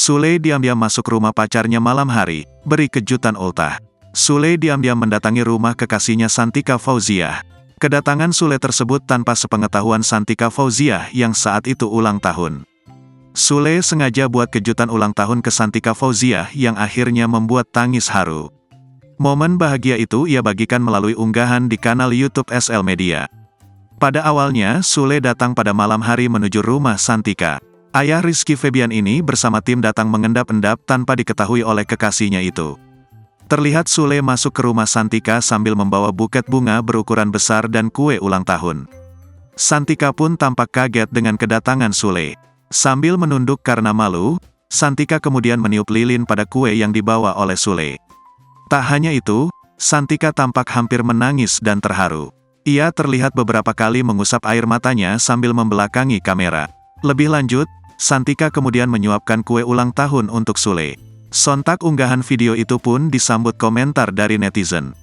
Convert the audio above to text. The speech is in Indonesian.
Sule diam-diam masuk rumah pacarnya malam hari, beri kejutan ultah. Sule diam-diam mendatangi rumah kekasihnya Santika Fauziah. Kedatangan Sule tersebut tanpa sepengetahuan Santika Fauziah yang saat itu ulang tahun. Sule sengaja buat kejutan ulang tahun ke Santika Fauziah yang akhirnya membuat tangis haru. Momen bahagia itu ia bagikan melalui unggahan di kanal YouTube SL Media. Pada awalnya, Sule datang pada malam hari menuju rumah Santika. Ayah Rizky Febian ini bersama tim datang mengendap-endap tanpa diketahui oleh kekasihnya itu. Terlihat Sule masuk ke rumah Santika sambil membawa buket bunga berukuran besar dan kue ulang tahun. Santika pun tampak kaget dengan kedatangan Sule. Sambil menunduk karena malu, Santika kemudian meniup lilin pada kue yang dibawa oleh Sule. Tak hanya itu, Santika tampak hampir menangis dan terharu. Ia terlihat beberapa kali mengusap air matanya sambil membelakangi kamera. Lebih lanjut, Santika kemudian menyuapkan kue ulang tahun untuk Sule. Sontak unggahan video itu pun disambut komentar dari netizen.